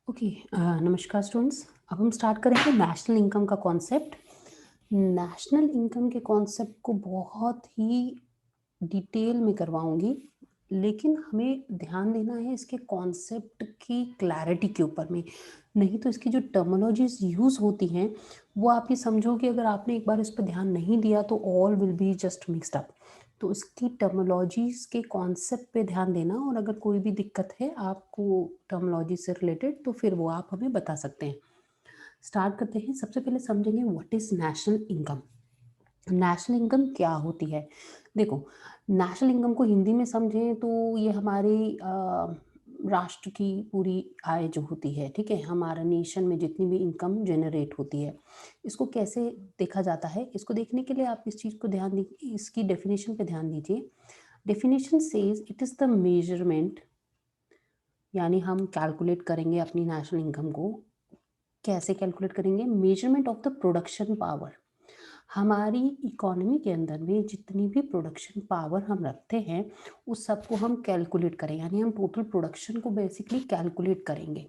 Okay. नमस्कार students. अब हम स्टार्ट करेंगे नेशनल इनकम का कॉन्सेप्ट। नेशनल इनकम के कॉन्सेप्ट को बहुत ही डिटेल में करवाऊंगी, लेकिन हमें ध्यान देना है इसके कॉन्सेप्ट की क्लैरिटी के ऊपर में। नहीं तो इसकी जो टर्मिनोलॉजीज यूज़ होती हैं वो आप ये समझो कि अगर आपने एक बार इस पर ध्यान नहीं दिया तो all will be just mixed up. तो इसकी टर्मिनोलॉजीज के कॉन्सेप्ट पे ध्यान देना, और अगर कोई भी दिक्कत है आपको टर्मिनोलॉजी से रिलेटेड तो फिर वो आप हमें बता सकते हैं। स्टार्ट करते हैं। सबसे पहले समझेंगे what is national income. National income क्या होती है? देखो, नेशनल इनकम को हिंदी में समझें तो ये हमारी राष्ट्र की पूरी आय जो होती है, ठीक है? हमारा नेशन में जितनी भी इनकम जनरेट होती है, इसको कैसे देखा जाता है? इसको देखने के लिए आप इस चीज़ को ध्यान दीजिए, इसकी डेफिनेशन पे ध्यान दीजिए। Definition says it is the measurement, यानी हम कैलकुलेट करेंगे अपनी नेशनल इनकम को। कैसे कैलकुलेट करेंगे? Measurement of the production power. हमारी इकोनॉमी के अंदर में जितनी भी प्रोडक्शन पावर हम रखते हैं उस सब को हम कैलकुलेट करें, यानी हम टोटल प्रोडक्शन को बेसिकली कैलकुलेट करेंगे।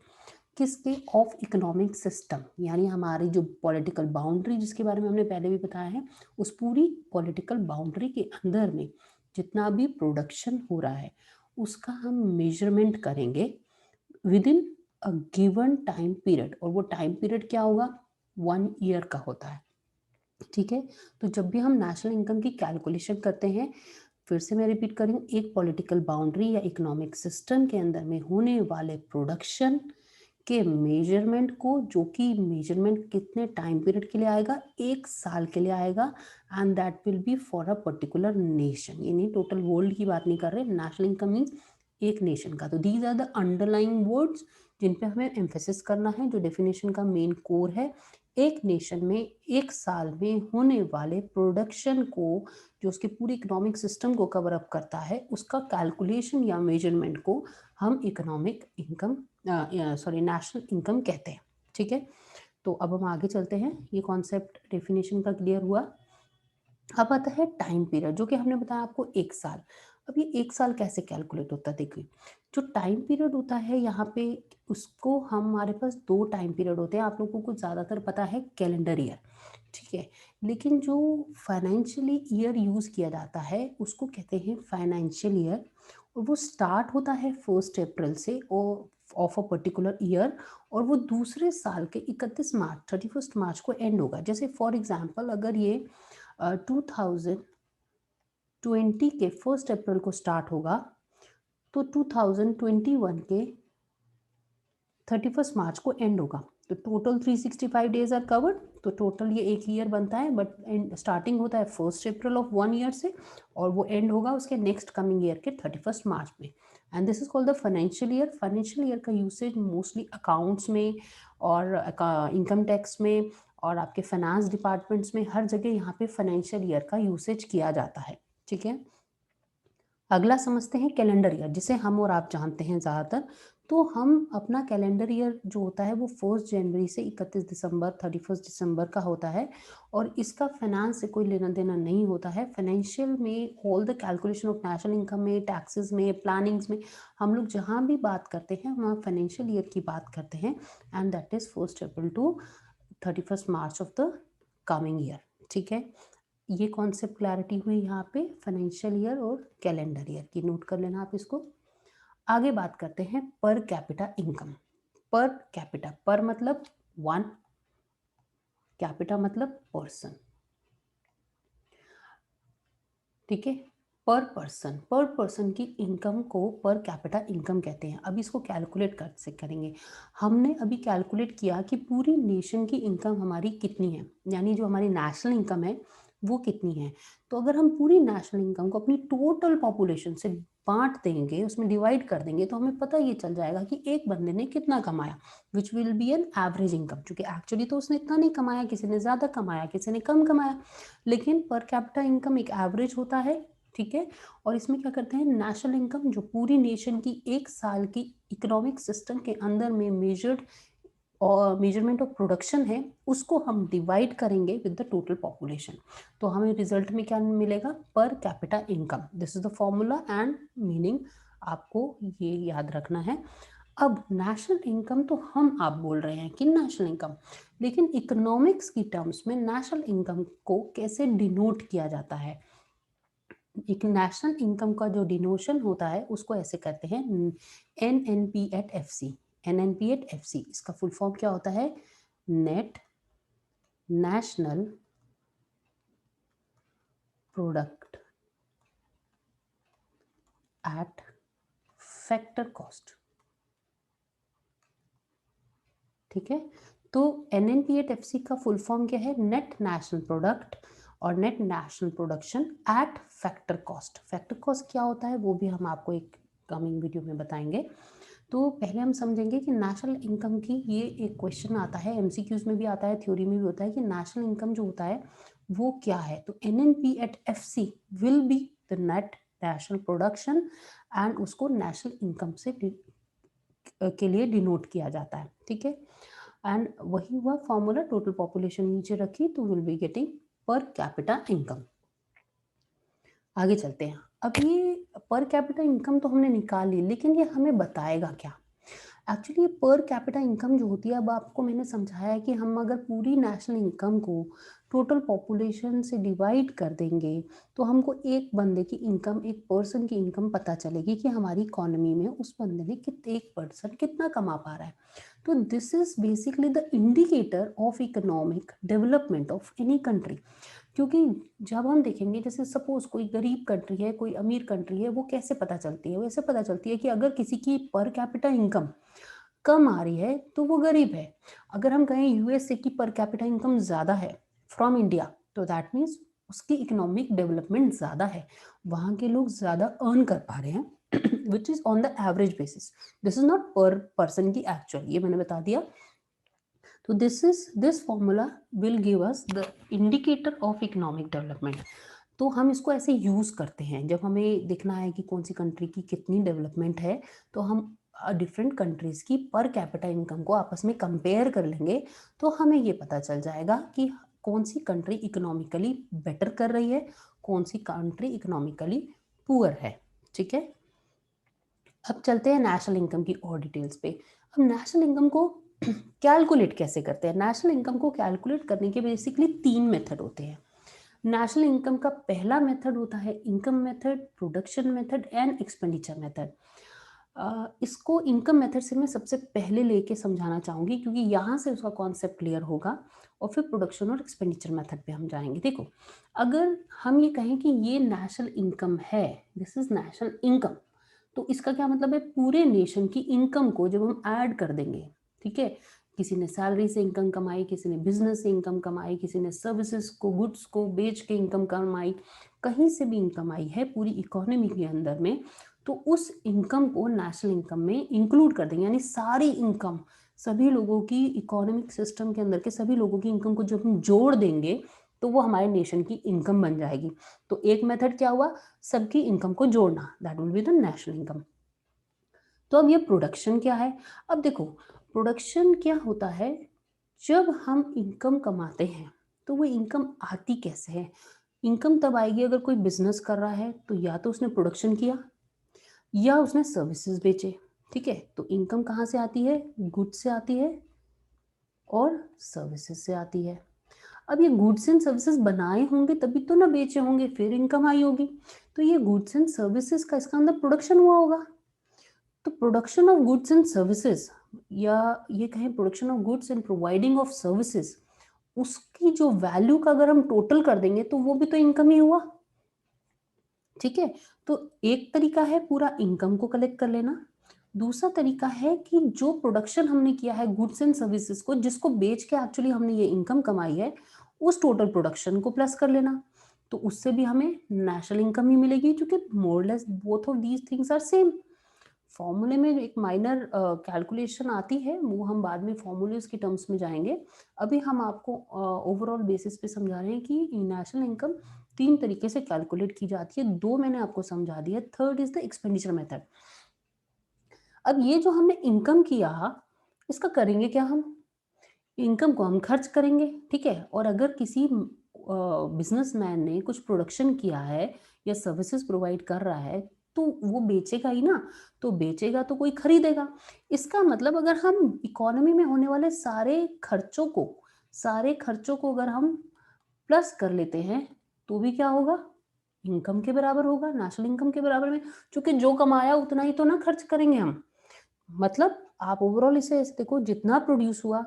किसके? ऑफ इकोनॉमिक सिस्टम, यानी हमारी जो पॉलिटिकल बाउंड्री जिसके बारे में हमने पहले भी बताया है, उस पूरी पॉलिटिकल बाउंड्री के अंदर में जितना भी प्रोडक्शन हो रहा है उसका हम मेजरमेंट करेंगे with in a given time period. और वो टाइम पीरियड क्या होगा? 1 ईयर का होता है, ठीक है? तो जब भी हम नेशनल इनकम की कैलकुलेशन करते हैं, फिर से मैं रिपीट कर रही हूँ, एक पॉलिटिकल बाउंड्री या इकोनॉमिक सिस्टम के अंदर में होने वाले प्रोडक्शन के मेजरमेंट को, जो कि मेजरमेंट कितने टाइम पीरियड के लिए आएगा? 1 साल के लिए आएगा। And that will be for a particular nation, यानी टोटल वर्ल्ड की बात नहीं कर रहे। नेशनल इनकम मीन्स एक नेशन का। तो these are the underlying words जिन पे हमें एम्फेसिस करना है, जो डेफिनेशन का मेन कोर है। एक नेशन में 1 साल में होने वाले प्रोडक्शन को, जो उसके पूरे इकोनॉमिक सिस्टम को कवर अप करता है, उसका कैलकुलेशन या मेजरमेंट को हम economic income sorry national income कहते हैं, ठीक है? तो अब हम आगे चलते हैं। ये कॉन्सेप्ट डेफिनेशन का क्लियर हुआ। अब आता है टाइम पीरियड, जो कि हमने बताया आपको 1 साल। अब ये 1 साल कैसे कैलकुलेट होता है? देखिए, जो टाइम पीरियड होता है यहाँ पे, उसको हमारे पास 2 टाइम पीरियड होते हैं। आप लोगों को ज़्यादातर पता है कैलेंडर ईयर, ठीक है? लेकिन जो फाइनेंशियली ईयर यूज़ किया जाता है उसको कहते हैं फाइनेंशियल ईयर। और वो स्टार्ट होता है 1 अप्रैल से और ऑफ अ पर्टिकुलर ईयर, और वो दूसरे साल के 31 मार्च, 31 मार्च को एंड होगा। जैसे फॉर एग्जाम्पल, अगर ये 2020 के 1 अप्रैल को स्टार्ट होगा तो 2021 के 31 मार्च को एंड होगा। तो टोटल 365 डेज आर कवर्ड। तो टोटल ये एक ईयर बनता है, बट स्टार्टिंग होता है 1 अप्रैल ऑफ 1 ईयर से, और वो एंड होगा उसके नेक्स्ट कमिंग ईयर के 31 मार्च में। And this is called the financial year. Financial year का यूसेज मोस्टली अकाउंट्स में और इनकम टैक्स में और आपके फाइनेंस डिपार्टमेंट्स में, हर जगह यहाँ पे फाइनेंशियल ईयर का यूसेज किया जाता है, ठीक है? अगला समझते हैं कैलेंडर ईयर, जिसे हम और आप जानते हैं ज़्यादातर। तो हम अपना कैलेंडर ईयर जो होता है वो 1 जनवरी से 31 दिसंबर, 31 दिसंबर का होता है, और इसका फाइनेंस से कोई लेना देना नहीं होता है। फाइनेंशियल में all the calculation of national income में, टैक्सेस में, प्लानिंग्स में, हम लोग जहाँ भी बात करते हैं वहाँ फाइनेंशियल ईयर की बात करते हैं। And that is 1 April to 31 March of the coming year, ठीक है? ये कॉन्सेप्ट क्लैरिटी हुई यहाँ पे फाइनेंशियल ईयर और कैलेंडर ईयर की। नोट कर लेना आप इसको। आगे बात करते हैं per capita income. Per capita, पर मतलब 1, कैपिटा मतलब पर्सन, ठीक है? पर पर्सन की इनकम को पर कैपिटा इनकम कहते हैं। अब इसको कैलकुलेट कर से करेंगे। हमने अभी कैलकुलेट किया कि पूरी नेशन की इनकम हमारी कितनी है, यानी जो हमारी नेशनल इनकम है वो कितनी है। तो अगर हम पूरी नेशनल इनकम को अपनी टोटल पॉपुलेशन से बांट देंगे, उसमें डिवाइड कर देंगे, तो हमें पता ये चल जाएगा कि एक बंदे ने कितना कमाया, which will be an average income. क्योंकि एक्चुअली तो उसने इतना नहीं कमाया, किसी ने ज़्यादा कमाया, किसी ने कम कमाया, लेकिन पर कैपिटा इनकम एक एवरेज होता है, ठीक है? और इसमें क्या करते हैं, नेशनल इनकम जो पूरी नेशन की 1 साल की इकोनॉमिक सिस्टम के अंदर में मेजर्ड और मेजरमेंट ऑफ प्रोडक्शन है, उसको हम डिवाइड करेंगे विद द टोटल पॉपुलेशन। तो हमें रिजल्ट में क्या मिलेगा? Per capita income. This is the formula and meaning, आपको ये याद रखना है। अब नेशनल इनकम तो हम आप बोल रहे हैं कि नेशनल इनकम, लेकिन इकोनॉमिक्स की टर्म्स में नेशनल इनकम को कैसे डिनोट किया जाता है? एक नेशनल इनकम का जो डिनोशन होता है उसको ऐसे कहते हैं NNP at F C. NNP at F C इसका फुल फॉर्म क्या होता है? Net national product at factor cost. ठीक है, तो एनएनपी एट एफ सी का फुल फॉर्म क्या है? नेट नेशनल प्रोडक्ट और net national production at factor cost. Factor cost क्या होता है वो भी हम आपको एक कमिंग वीडियो में बताएंगे। तो पहले हम समझेंगे कि नेशनल इनकम की, ये एक क्वेश्चन आता है एमसीक्यूज में भी आता है, थ्योरी में भी होता है कि नेशनल इनकम जो होता है वो क्या है। तो NNP at FC will be the net national production and उसको नेशनल इनकम से के लिए डिनोट किया जाता है। ठीक है, एंड वही हुआ फॉर्मूला, टोटल पॉपुलेशन नीचे रखी तो will be getting per capita income. आगे चलते हैं। अब ये पर कैपिटा इनकम तो हमने निकाल ली, लेकिन ये हमें बताएगा क्या? एक्चुअली ये पर कैपिटा इनकम जो होती है, अब आपको मैंने समझाया है कि हम अगर पूरी नेशनल इनकम को टोटल पॉपुलेशन से डिवाइड कर देंगे तो हमको एक बंदे की इनकम, एक पर्सन की इनकम पता चलेगी कि हमारी इकोनॉमी में उस बंदे ने एक पर्सन कितना कमा पा रहा है। तो this is basically the indicator of economic development of any country. क्योंकि जब हम देखेंगे, जैसे सपोज कोई गरीब कंट्री है, कोई अमीर कंट्री है, वो कैसे पता चलती है? वैसे पता चलती है कि अगर किसी की पर कैपिटा इनकम कम आ रही है तो वो गरीब है। अगर हम कहें यूएसए की पर कैपिटा इनकम ज़्यादा है फ्रॉम इंडिया, तो दैट मीन्स उसकी इकोनॉमिक डेवलपमेंट ज़्यादा है, वहाँ के लोग ज़्यादा अर्न कर पा रहे हैं which is on the average basis. This is not पर पर्सन की एक्चुअल, ये मैंने बता दिया। तो this formula will give us the indicator of economic development. तो हम इसको ऐसे यूज़ करते हैं जब हमें देखना है कि कौन सी कंट्री की कितनी डेवलपमेंट है, तो हम डिफरेंट कंट्रीज़ की पर कैपिटा इनकम को आपस में कंपेयर कर लेंगे, तो हमें ये पता चल जाएगा कि कौन सी कंट्री इकोनॉमिकली बेटर कर रही है, कौन सी कंट्री इकोनॉमिकली पुअर है। ठीक है, अब चलते हैं नेशनल इनकम की और डिटेल्स पे। अब नेशनल इनकम को कैलकुलेट कैसे करते हैं? नेशनल इनकम को कैलकुलेट करने के बेसिकली 3 मेथड होते हैं। नेशनल इनकम का पहला मेथड होता है income method, production method and expenditure method. इसको इनकम मेथड से मैं सबसे पहले लेके समझाना चाहूँगी, क्योंकि यहाँ से उसका कॉन्सेप्ट क्लियर होगा और फिर प्रोडक्शन और एक्सपेंडिचर मेथड पे हम जाएंगे। देखो, अगर हम ये कहें कि ये नेशनल इनकम है, दिस इज नेशनल इनकम, तो इसका क्या मतलब है? पूरे नेशन की इनकम को जब हम ऐड कर देंगे, ठीक है, किसी ने सैलरी से इनकम कमाई, किसी ने बिजनेस से इनकम कमाई, किसी ने सर्विसेज को, गुड्स को बेच के इनकम कमाई, कहीं से भी इनकम आई है पूरी इकोनॉमी के अंदर में, तो उस इनकम को नेशनल इनकम में इंक्लूड कर देंगे। यानी सारी इनकम, सभी लोगों की इकोनॉमिक सिस्टम के अंदर के सभी लोगों की इनकम को जब हम जोड़ देंगे तो वो हमारे नेशन की इनकम बन जाएगी। तो एक मेथड क्या हुआ? सबकी इनकम को जोड़ना, that will be the national income. तो अब ये प्रोडक्शन क्या है? अब देखो, प्रोडक्शन क्या होता है? जब हम इनकम कमाते हैं तो वो इनकम आती कैसे है? इनकम तब आएगी अगर कोई बिजनेस कर रहा है तो या तो उसने प्रोडक्शन किया या उसने सर्विसेज बेचे। ठीक है, तो इनकम कहाँ से आती है? गुड्स से आती है और सर्विसेज से आती है। अब ये गुड्स एंड सर्विसेज बनाए होंगे तभी तो ना बेचे होंगे, फिर इनकम आई होगी। तो ये गुड्स एंड सर्विसेज का इसका अंदर प्रोडक्शन हुआ होगा। तो production of goods and services, या ये कहें production of goods and providing of services, उसकी जो वैल्यू का अगर हम टोटल कर देंगे तो वो भी तो इनकम ही हुआ। ठीक है, तो एक तरीका है पूरा इनकम को कलेक्ट कर लेना। दूसरा तरीका है कि जो प्रोडक्शन हमने किया है गुड्स एंड सर्विसेज को, जिसको बेच के एक्चुअली हमने ये इनकम कमाई है, उस टोटल प्रोडक्शन को प्लस कर लेना। तो उससे भी हमें नेशनल इनकम ही मिलेगी, क्योंकि more less both of these things are same. फॉर्मूले में एक माइनर कैलकुलेशन आती है, वो हम बाद में फॉर्मूलेज की टर्म्स में जाएंगे। अभी हम आपको ओवरऑल बेसिस पे समझा रहे हैं कि नेशनल इनकम 3 तरीके से कैलकुलेट की जाती है। 2 मैंने आपको समझा दिया, third is the expenditure method. अब ये जो हमने इनकम किया, इसका करेंगे क्या हम? इनकम को हम खर्च करेंगे। ठीक है, और अगर किसी बिजनेसमैन ने कुछ प्रोडक्शन किया है या सर्विसेज प्रोवाइड कर रहा है, तो वो बेचेगा ही ना, तो बेचेगा तो कोई खरीदेगा। इसका मतलब अगर हम इकोनॉमी में होने वाले सारे खर्चों को अगर हम प्लस कर लेते हैं, तो भी क्या होगा? इनकम के बराबर होगा, नेशनल इनकम के बराबर में, क्योंकि जो कमाया उतना ही तो ना खर्च करेंगे हम। मतलब आप ओवरऑल इसे ऐसे देखो, जितना प्रोड्यूस हुआ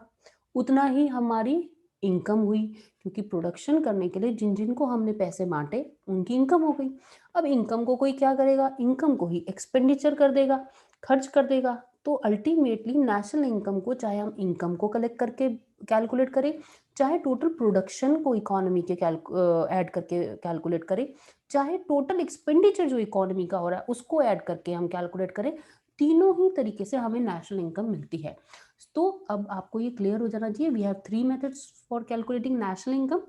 उतना ही हमारी इनकम हुई, क्योंकि प्रोडक्शन करने के लिए जिन जिन को हमने पैसे बांटे उनकी इनकम हो गई। अब इनकम को कोई क्या करेगा? इनकम को ही एक्सपेंडिचर कर देगा, खर्च कर देगा। तो अल्टीमेटली नेशनल इनकम को, चाहे हम इनकम को कलेक्ट करके कैलकुलेट करें, चाहे टोटल प्रोडक्शन को इकोनॉमी के ऐड करके कैलकुलेट करें, चाहे टोटल एक्सपेंडिचर जो इकोनॉमी का हो रहा है उसको ऐड करके हम कैलकुलेट करें, तीनों ही तरीके से हमें नेशनल इनकम मिलती है। तो अब आपको ये क्लियर हो जाना चाहिए, we have 3 methods for calculating national income.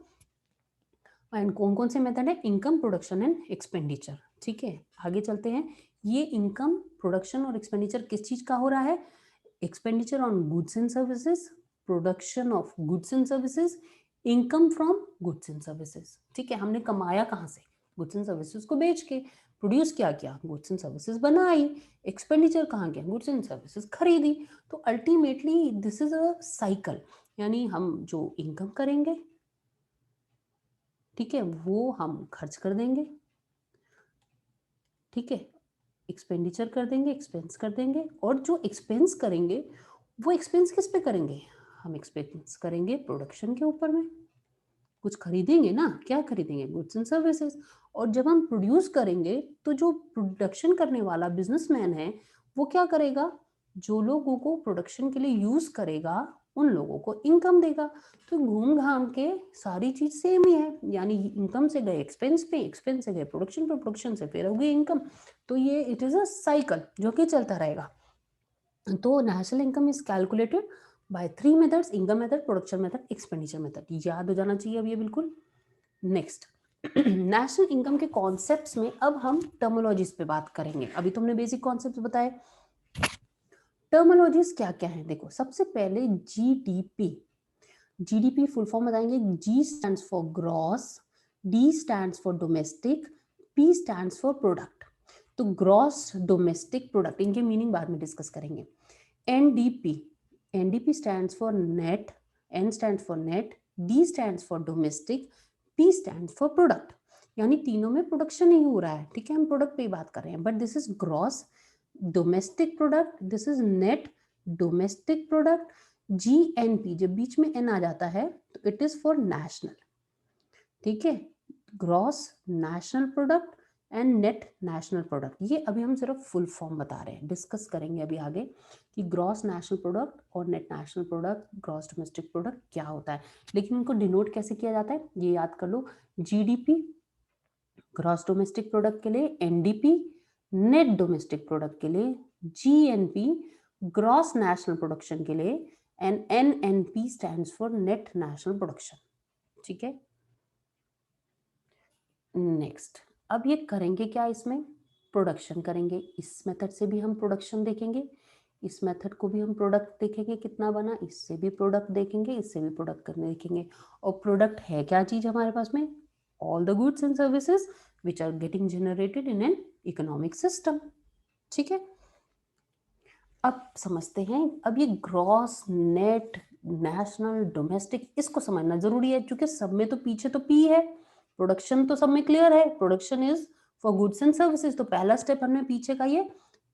And कौन कौन से मेथड है? Income, production and expenditure. ठीक है, आगे चलते हैं। ये इनकम, प्रोडक्शन और एक्सपेंडिचर किस चीज का हो रहा है? Expenditure on goods and services, production of goods and services, income from goods and services. ठीक है, हमने कमाया कहाँ से? गुड्स एंड सर्विसेज को बेच के। प्रोड्यूस क्या किया? गुड्स एंड सर्विसेज बनाई। एक्सपेंडिचर कहाँ किया? गुड्स एंड सर्विसेज खरीदी। तो ultimately this is a cycle, यानी हम जो इनकम करेंगे, ठीक है, वो हम खर्च कर देंगे, ठीक है, एक्सपेंडिचर कर देंगे, एक्सपेंस कर देंगे, और जो एक्सपेंस करेंगे वो एक्सपेंस किस पे करेंगे? हम एक्सपेंस करेंगे प्रोडक्शन के ऊपर में। कुछ खरीदेंगे ना, क्या खरीदेंगे? Goods and services. और जब हम प्रोड्यूस करेंगे तो जो प्रोडक्शन करने वाला बिजनेसमैन है वो क्या करेगा? जो लोगों को प्रोडक्शन के लिए यूज करेगा उन लोगों को इनकम देगा। तो घूम घाम के सारी चीज सेम ही है, यानी इनकम से गए एक्सपेंस पे, एक्सपेंस से गए प्रोडक्शन पे, प्रोडक्शन से फिर हो गई इनकम। तो ये इट इज अ साइकिल जो कि चलता रहेगा। तो national income is calculated by 3 methods: income method, production method, expenditure method. याद हो जाना चाहिए अब ये बिल्कुल। नेक्स्ट, नेशनल इनकम के कॉन्सेप्ट्स में अब हम टर्मोलॉजीज पे बात करेंगे। अभी तुमने बेसिक कॉन्सेप्ट्स बताए, टर्मोलॉजीज क्या क्या है देखो। सबसे पहले जीडीपी। जीडीपी फुल फॉर्म बताएंगे। G stands for gross, D stands for domestic, P stands for product. तो ग्रॉस डोमेस्टिक प्रोडक्ट, इनके मीनिंग बाद में डिस्कस करेंगे। NDP, NDP stands for net, N stands for net, D stands for domestic, P stands for product. यानी तीनों में production ही हो रहा है, ठीक है, हम प्रोडक्ट पे ही बात कर रहे हैं, but this is gross domestic product, this is net domestic product. GNP, जब बीच में एन आ जाता है तो इट इज फॉर नेशनल, ठीक है, gross national product and net national product. ये अभी हम सिर्फ फुल फॉर्म बता रहे हैं, डिस्कस करेंगे अभी आगे कि ग्रॉस नेशनल प्रोडक्ट और net national product, gross domestic product क्या होता है, लेकिन उनको डिनोट कैसे किया जाता है ये याद कर लो। जीडीपी ग्रॉस डोमेस्टिक प्रोडक्ट के लिए, एनडीपी नेट डोमेस्टिक प्रोडक्ट के लिए, जीएनपी ग्रॉस नेशनल प्रोडक्शन के लिए, and NNP stands for net national production. ठीक है, नेक्स्ट, अब ये करेंगे क्या? इसमें प्रोडक्शन करेंगे। इस मेथड से भी हम प्रोडक्शन देखेंगे, इस मेथड को भी हम प्रोडक्ट देखेंगे कितना बना, इससे भी प्रोडक्ट देखेंगे, इससे भी प्रोडक्ट करने देखेंगे। और प्रोडक्ट है क्या चीज हमारे पास में? All the goods and services which are getting generated in an economic system. ठीक है, अब समझते हैं। अब ये ग्रॉस, नेट, नेशनल, डोमेस्टिक, इसको समझना जरूरी है, क्योंकि सब में तो पीछे तो पी है, प्रोडक्शन तो सब में क्लियर है, production is for goods and services. तो पहला स्टेप हमने पीछे का ये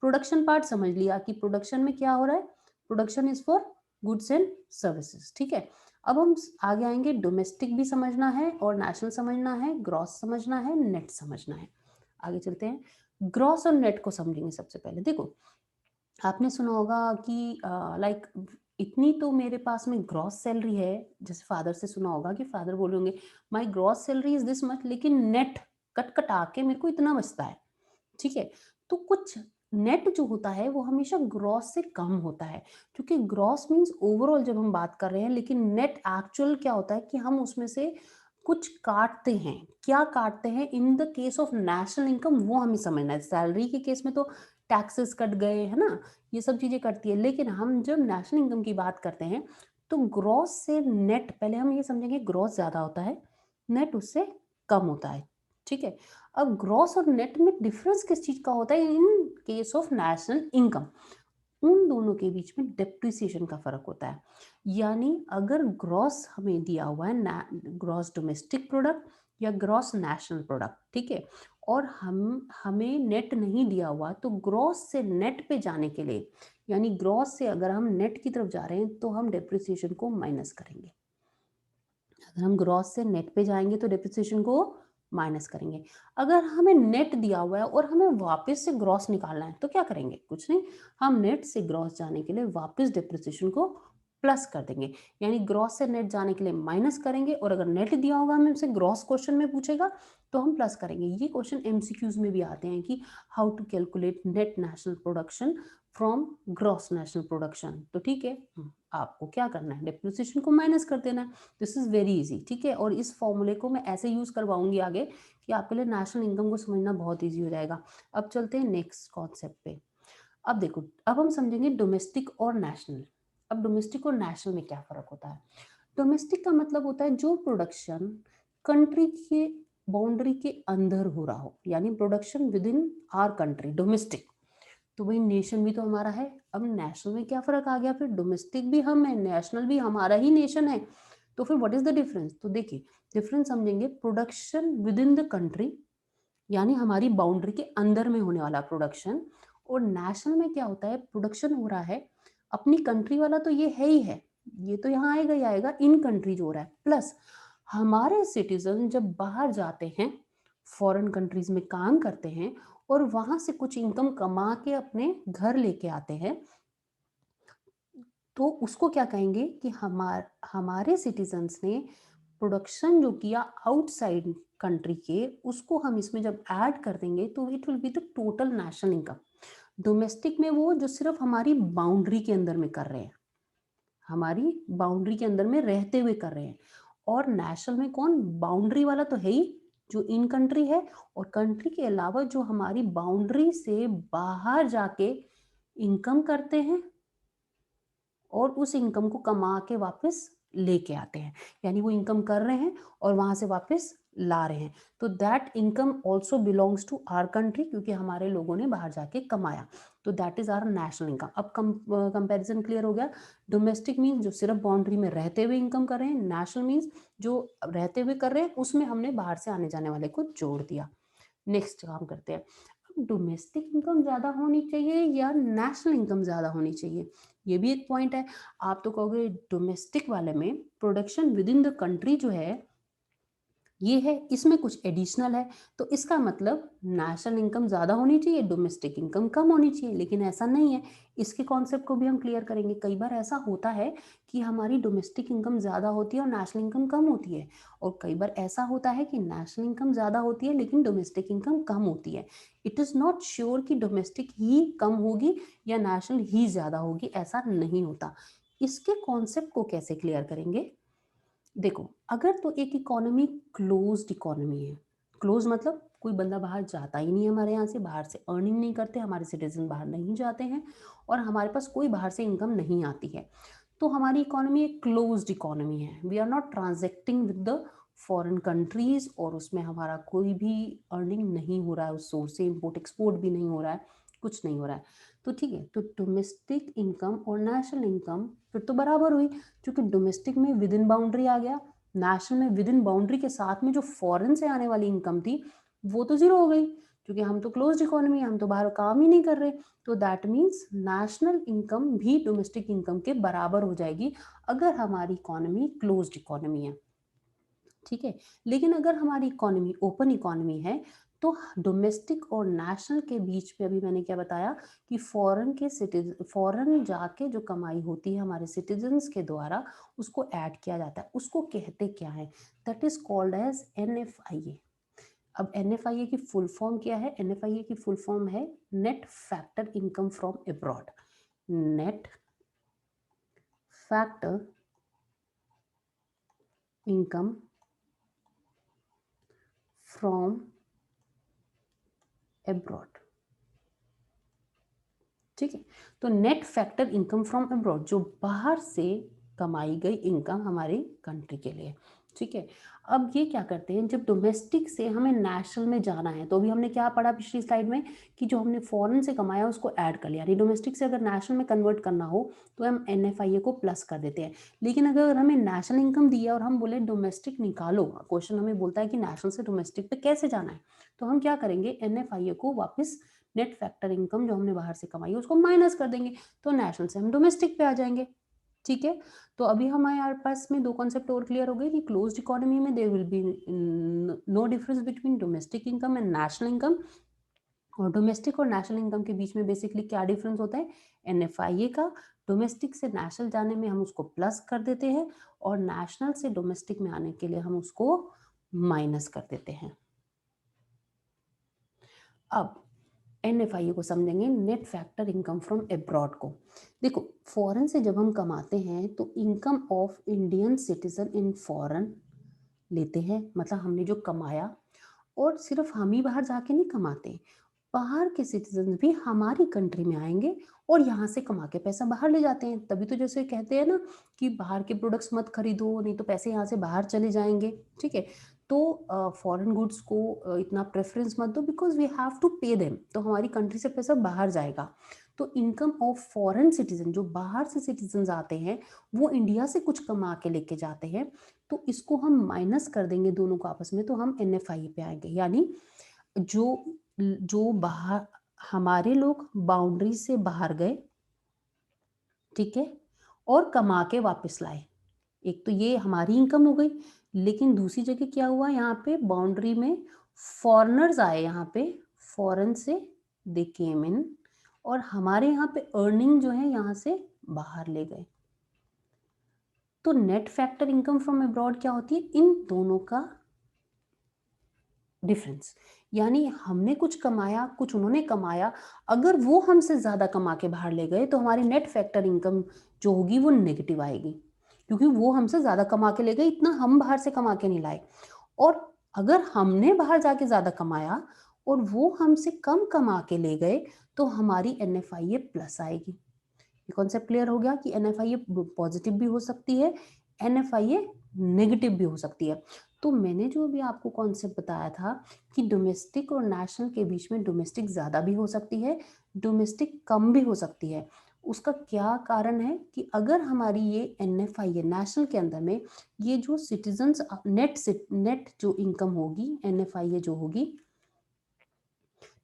प्रोडक्शन पार्ट समझ लिया कि प्रोडक्शन में क्या हो रहा है, production is for goods and services. ठीक है, अब हम आगे आएंगे, डोमेस्टिक भी समझना है और नेशनल समझना है, ग्रॉस समझना है, नेट समझना है। आगे चलते हैं, ग्रॉस और नेट को समझेंगे। सबसे पहले देखो, आपने सुना होगा कि लाइक इतनी तो मेरे पास में ग्रॉस सैलरी है, जैसे फादर से सुना होगा कि फादर बोले होंगे my gross salary is this much, लेकिन नेट कट कटा के मेरे को इतना बचता है। ठीक है, तो कुछ नेट जो होता है वो हमेशा ग्रॉस से कम होता है, क्योंकि ग्रॉस मींस ओवरऑल जब हम बात कर रहे हैं, लेकिन नेट एक्चुअल क्या होता है कि हम उसमें से कुछ काटते हैं। क्या काटते हैं? In the case of national income वो हमें समझना है। सैलरी के केस में तो टैक्सेस कट गए है ना, ये सब चीजें कटती है, लेकिन हम जब नेशनल इनकम की बात करते हैं तो ग्रॉस से नेट, पहले हम ये समझेंगे ग्रॉस ज्यादा होता है, नेट उससे कम होता है। ठीक है। अब ग्रॉस और नेट में डिफरेंस किस चीज का होता है in case of national income? उन दोनों के बीच में डेप्रिसिएशन का फर्क होता है। यानी अगर ग्रॉस हमें दिया हुआ है ग्रॉस डोमेस्टिक प्रोडक्ट या ग्रॉस नेशनल प्रोडक्ट, ठीक है, और हमें नेट नहीं दिया हुआ, तो ग्रॉस से नेट पे जाने के लिए, यानी ग्रॉस से अगर हम नेट की तरफ जा रहे हैं तो हम डेप्रिसिएशन को माइनस करेंगे। अगर हम ग्रॉस से नेट पे जाएंगे तो डेप्रिसिएशन को माइनस करेंगे। अगर हमें नेट दिया हुआ है और हमें वापस से ग्रॉस निकालना है तो क्या करेंगे? कुछ नहीं, हम नेट से ग्रॉस जाने के लिए वापस डेप्रिसिएशन को प्लस कर देंगे। यानी ग्रॉस से नेट जाने के लिए माइनस करेंगे, और अगर नेट दिया होगा हमें हमसे ग्रॉस क्वेश्चन में पूछेगा तो हम प्लस करेंगे। ये क्वेश्चन एमसीक्यूज में भी आते हैं कि how to calculate net national production from gross national production. तो ठीक है, आपको क्या करना है, डेप्रिसिएशन को माइनस कर देना है। दिस इज वेरी इजी, ठीक है। और इस फॉर्मूले को मैं ऐसे यूज करवाऊंगी आगे कि आपके लिए नेशनल इनकम को समझना बहुत इजी हो जाएगा। अब चलते हैं नेक्स्ट कॉन्सेप्ट पे। अब देखो, अब हम समझेंगे डोमेस्टिक और नेशनल। अब डोमेस्टिक और नेशनल में क्या फर्क होता है? डोमेस्टिक का मतलब होता है जो प्रोडक्शन कंट्री के बाउंड्री के अंदर हो रहा हो, यानी production with in our country, domestic. तो भाई नेशन भी तो हमारा है। अब नेशनल में क्या फर्क आ गया? फिर डोमेस्टिक भी हम है, नेशनल भी हमारा ही नेशन है। तो फिर व्हाट इज द डिफरेंस? तो देखिए, डिफरेंस समझेंगे। Production with in the country, यानी हमारी बाउंड्री के अंदर में होने वाला प्रोडक्शन। और नेशनल में क्या होता है? प्रोडक्शन हो रहा है अपनी कंट्री वाला, तो ये है ही है, ये तो यहाँ आएगा ही आएगा, इन कंट्री जो हो रहा है, प्लस हमारे सिटीजन जब बाहर जाते हैं, फॉरेन कंट्रीज में काम करते हैं और वहां से कुछ इनकम कमा के अपने घर लेके आते हैं, तो उसको क्या कहेंगे कि हमारे सिटीजन्स ने प्रोडक्शन जो किया आउटसाइड कंट्री के, उसको हम इसमें जब ऐड कर देंगे तो it will be the total national income. Domestic में वो जो सिर्फ हमारी बाउंड्री के अंदर में कर रहे हैं, हमारी बाउंड्री के अंदर में रहते हुए कर रहे हैं। और नेशनल में कौन? बाउंड्री वाला तो है ही, जो इन कंट्री है, और कंट्री के अलावा जो हमारी बाउंड्री से बाहर जाके इनकम करते हैं और उस इनकम को कमा के वापस लेके आते हैं। यानी वो इनकम कर रहे हैं और वहां से वापस ला रहे हैं, तो that income also belongs to our country, क्योंकि हमारे लोगों ने बाहर जाके कमाया। तो that is our national income. अब कंपैरिजन क्लियर हो गया। डोमेस्टिक मीन्स जो सिर्फ बाउंड्री में रहते हुए इनकम कर रहे हैं, नेशनल मीन्स जो रहते हुए कर रहे हैं उसमें हमने बाहर से आने जाने वाले को जोड़ दिया। नेक्स्ट काम करते हैं। डोमेस्टिक इनकम ज़्यादा होनी चाहिए या नेशनल इनकम ज़्यादा होनी चाहिए? ये भी एक पॉइंट है। आप तो कहोगे डोमेस्टिक वाले में production with in the country जो है ये है, इसमें कुछ एडिशनल है, तो इसका मतलब नेशनल इनकम ज़्यादा होनी चाहिए, डोमेस्टिक इनकम कम होनी चाहिए। लेकिन ऐसा नहीं है, इसके कॉन्सेप्ट को भी हम क्लियर करेंगे। कई बार ऐसा होता है कि हमारी डोमेस्टिक इनकम ज़्यादा होती है और नेशनल इनकम कम होती है, और कई बार ऐसा होता है कि नेशनल इनकम ज़्यादा होती है लेकिन डोमेस्टिक इनकम कम होती है। इट इज़ नॉट श्योर कि डोमेस्टिक ही कम होगी या नेशनल ही ज़्यादा होगी, ऐसा नहीं होता। इसके कॉन्सेप्ट को कैसे क्लियर करेंगे? देखो, अगर तो एक इकोनॉमी क्लोज्ड इकोनॉमी है, क्लोज मतलब कोई बंदा बाहर जाता ही नहीं है, हमारे यहाँ से बाहर से अर्निंग नहीं करते, हमारे सिटीजन बाहर नहीं जाते हैं और हमारे पास कोई बाहर से इनकम नहीं आती है, तो हमारी इकोनॉमी एक क्लोज्ड इकोनॉमी है। We are not transacting with the foreign countries, और उसमें हमारा कोई भी अर्निंग नहीं हो रहा है, उस सोर्स से इम्पोर्ट एक्सपोर्ट भी नहीं हो रहा है, कुछ नहीं हो रहा है। तो ठीक है, तो डोमेस्टिक इनकम और नेशनल इनकम फिर तो बराबर हुई, क्योंकि डोमेस्टिक में विद इन बाउंड्री आ गया, नेशनल में विद इन बाउंड्री के साथ में जो फॉरेन से आने वाली इनकम थी वो तो जीरो हो गई, क्योंकि हम तो क्लोज्ड इकोनॉमी, हम तो बाहर काम ही नहीं कर रहे। तो दैट मीन्स नेशनल इनकम भी डोमेस्टिक इनकम के बराबर हो जाएगी अगर हमारी इकोनॉमी क्लोज्ड इकोनॉमी है, ठीक है। लेकिन अगर हमारी इकोनॉमी ओपन इकोनॉमी है तो डोमेस्टिक और नेशनल के बीच में, अभी मैंने क्या बताया कि फॉरेन जाके जो कमाई होती है हमारे सिटीजन्स के द्वारा, उसको ऐड किया जाता है, उसको कहते क्या है? That is called as NFIA। अब NFIA की फुल फॉर्म क्या है? NFIA की फुल फॉर्म है net factor income from abroad. Net factor income from abroad, ठीक है। तो net factor income from abroad, जो बाहर से कमाई गई इनकम हमारी कंट्री के लिए, ठीक है। अब ये क्या करते हैं, जब डोमेस्टिक से हमें नेशनल में जाना है, तो अभी हमने क्या पढ़ा पिछली स्लाइड में कि जो हमने फॉरेन से कमाया उसको ऐड कर लिया, यानी डोमेस्टिक से अगर नेशनल में कन्वर्ट करना हो तो हम एनएफआईए को प्लस कर देते हैं। लेकिन अगर हमें नेशनल इनकम दी है और हम बोले डोमेस्टिक निकालो, क्वेश्चन हमें बोलता है कि नेशनल से डोमेस्टिक पे कैसे जाना है, तो हम क्या करेंगे, एनएफआईए को वापस नेट फैक्टर इनकम जो हमने बाहर से कमाई है उसको माइनस कर देंगे, तो नेशनल से हम डोमेस्टिक पे आ जाएंगे। ठीक है। तो अभी हमारे पास में दो कॉन्सेप्ट और क्लियर हो गए कि क्लोज्ड इकोनॉमी में there will be no difference between domestic income and national income, और डोमेस्टिक और नेशनल इनकम के बीच में बेसिकली क्या डिफरेंस होता है, एनएफआईए का। डोमेस्टिक से नेशनल जाने में हम उसको प्लस कर देते हैं और नेशनल से डोमेस्टिक में आने के लिए हम उसको माइनस कर देते हैं। अब एनएफआईए को समझेंगे, net factor income from abroad को। देखो, फॉरेन से जब हम कमाते हैं तो income of Indian citizen in foreign लेते हैं, मतलब हमने जो कमाया, और सिर्फ हम ही बाहर जाके नहीं कमाते, बाहर के सिटीजन भी हमारी कंट्री में आएंगे और यहाँ से कमा के पैसा बाहर ले जाते हैं। तभी तो जैसे कहते हैं ना कि बाहर के प्रोडक्ट्स मत खरीदो, नहीं तो पैसे यहाँ से बाहर चले जाएंगे। ठीक है। तो फॉरेन गुड्स को इतना प्रेफरेंस मत दो, because we have to pay them, तो हमारी कंट्री से पैसा बाहर जाएगा। तो इनकम ऑफ फॉरेन सिटीजन, जो बाहर से सिटीजन आते हैं वो इंडिया से कुछ कमा के लेके जाते हैं, तो इसको हम माइनस कर देंगे दोनों को आपस में, तो हम एनएफआई पे आएंगे। यानी जो जो बाहर हमारे लोग बाउंड्री से बाहर गए, ठीक है, और कमा के वापस लाए, एक तो ये हमारी इनकम हो गई, लेकिन दूसरी जगह क्या हुआ, यहाँ पे बाउंड्री में फॉरेनर्स आए, यहाँ पे फॉरेन से दे केम इन, और हमारे यहाँ पे अर्निंग जो है यहाँ से बाहर ले गए। तो net factor income from abroad क्या होती है, इन दोनों का डिफरेंस। यानी हमने कुछ कमाया, कुछ उन्होंने कमाया, अगर वो हमसे ज्यादा कमा के बाहर ले गए तो हमारी नेट फैक्टर इनकम जो होगी वो नेगेटिव आएगी, क्योंकि वो हमसे ज्यादा कमा के ले गए, इतना हम बाहर से कमा के नहीं लाए। और अगर हमने बाहर जाके ज्यादा कमाया और वो हमसे कम कमा के ले गए, तो हमारी एनएफआईए प्लस आएगी। ये कॉन्सेप्ट क्लियर हो गया कि एनएफआईए पॉजिटिव भी हो सकती है, एनएफआईए नेगेटिव भी हो सकती है। तो मैंने जो भी आपको कॉन्सेप्ट बताया था कि डोमेस्टिक और नेशनल के बीच में डोमेस्टिक ज़्यादा भी हो सकती है, डोमेस्टिक कम भी हो सकती है। उसका क्या कारण है कि अगर हमारी ये एनएफआईए नेशनल के अंदर में ये जो सिटीजन्स नेट जो इनकम होगी, एनएफआईए जो होगी,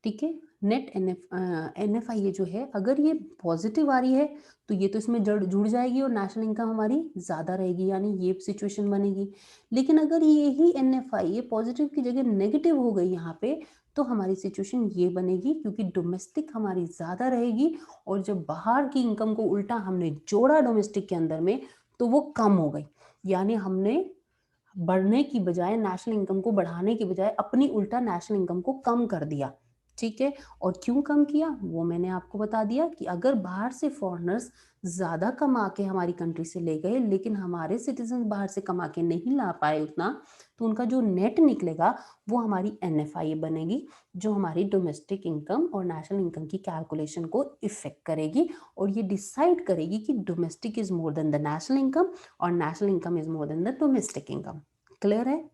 ठीक है, नेट एनएफआईए जो है अगर ये पॉजिटिव आ रही है तो ये तो इसमें जुड़ जाएगी और नेशनल इनकम हमारी ज़्यादा रहेगी, यानी ये सिचुएशन बनेगी। लेकिन अगर ये ही एनएफआईए पॉजिटिव की जगह नेगेटिव हो गई यहाँ पे, तो हमारी सिचुएशन ये बनेगी, क्योंकि डोमेस्टिक हमारी ज़्यादा रहेगी और जब बाहर की इनकम को उल्टा हमने जोड़ा डोमेस्टिक के अंदर में तो वो कम हो गई। यानी हमने बढ़ने की बजाय, नेशनल इनकम को बढ़ाने की बजाय अपनी उल्टा नेशनल इनकम को कम कर दिया। ठीक है। और क्यों कम किया वो मैंने आपको बता दिया कि अगर बाहर से फॉरेनर्स ज्यादा कमा के हमारी कंट्री से ले गए, लेकिन हमारे सिटीजन बाहर से कमा के नहीं ला पाए उतना, तो उनका जो नेट निकलेगा वो हमारी एनएफआईए बनेगी, जो हमारी डोमेस्टिक इनकम और नेशनल इनकम की कैलकुलेशन को इफेक्ट करेगी और ये डिसाइड करेगी कि domestic is more than the national income और national income is more than the domestic income. Clear है?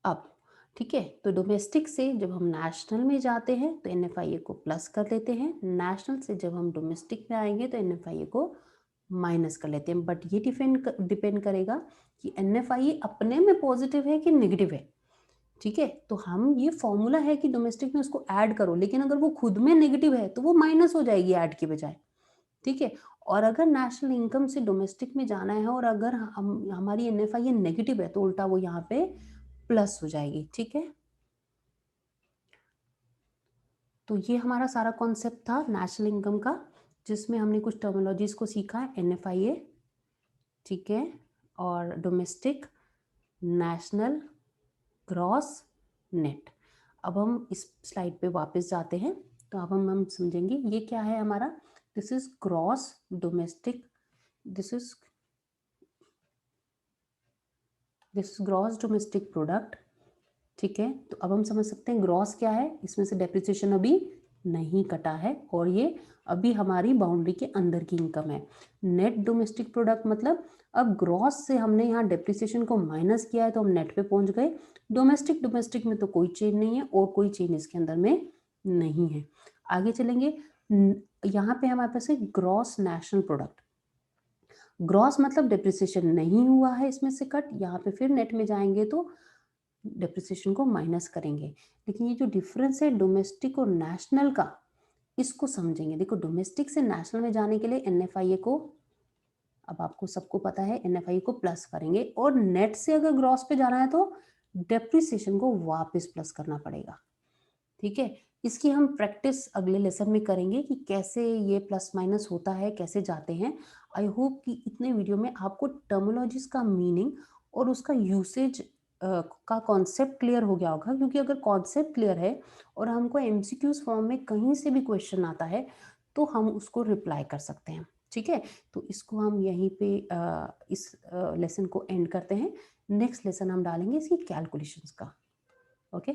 अब ठीक है, तो डोमेस्टिक से जब हम नेशनल में जाते हैं तो एनएफआईए को प्लस कर लेते हैं, नेशनल से जब हम डोमेस्टिक में आएंगे तो एनएफआईए को माइनस कर लेते हैं। बट ये डिपेंड करेगा कि एनएफआईए अपने में पॉजिटिव है कि नेगेटिव है। ठीक है। तो हम ये फॉर्मूला है कि डोमेस्टिक में उसको ऐड करो, लेकिन अगर वो खुद में नेगेटिव है तो वो माइनस हो जाएगी ऐड के बजाय। ठीक है। और अगर नेशनल इनकम से डोमेस्टिक में जाना है और अगर हम हमारी एनएफआईए नेगेटिव है तो उल्टा वो यहाँ पे प्लस हो जाएगी। ठीक है। तो ये हमारा सारा कॉन्सेप्ट था नेशनल इनकम का, जिसमें हमने कुछ टर्मिनोलॉजीज को सीखा है, एनएफआईए, ठीक है, और डोमेस्टिक, नेशनल, ग्रॉस, नेट। अब हम इस स्लाइड पे वापस जाते हैं, तो अब हम समझेंगे ये क्या है हमारा, this is gross domestic, this is gross domestic product. ठीक है। तो अब हम समझ सकते हैं ग्रॉस क्या है, इसमें से डेप्रिसिएशन अभी नहीं कटा है और ये अभी हमारी बाउंड्री के अंदर की इनकम है। नेट डोमेस्टिक प्रोडक्ट मतलब अब ग्रॉस से हमने यहाँ डेप्रिसिएशन को माइनस किया है तो हम नेट पे पहुंच गए। डोमेस्टिक में तो कोई चेंज नहीं है और कोई चेंज इसके अंदर में नहीं है। आगे चलेंगे, यहाँ पे हमारे पास है ग्रॉस नेशनल प्रोडक्ट। ग्रॉस मतलब डेप्रिसिएशन नहीं हुआ है इसमें से कट, यहाँ पे फिर नेट में जाएंगे तो डेप्रिसिएशन को माइनस करेंगे। लेकिन ये जो डिफरेंस है डोमेस्टिक और नेशनल का, इसको समझेंगे। देखो डोमेस्टिक से नेशनल में जाने के लिए NFIA को, अब आपको सबको पता है, NFIA को प्लस करेंगे और नेट से अगर ग्रॉस पे जाना है तो डेप्रिसिएशन को वापस प्लस करना पड़ेगा। ठीक है, इसकी हम प्रैक्टिस अगले लेसन में करेंगे कि कैसे ये प्लस माइनस होता है, कैसे जाते हैं। आई होप कि इतने वीडियो में आपको टर्मिनोलॉजीज का मीनिंग और उसका यूसेज का कॉन्सेप्ट क्लियर हो गया होगा, क्योंकि अगर कॉन्सेप्ट क्लियर है और हमको MCQs फॉर्म में कहीं से भी क्वेश्चन आता है तो हम उसको रिप्लाई कर सकते हैं। ठीक है, तो इसको हम यहीं पे इस लेसन को एंड करते हैं। नेक्स्ट लेसन हम डालेंगे इसकी कैलकुलेशंस का। ओके।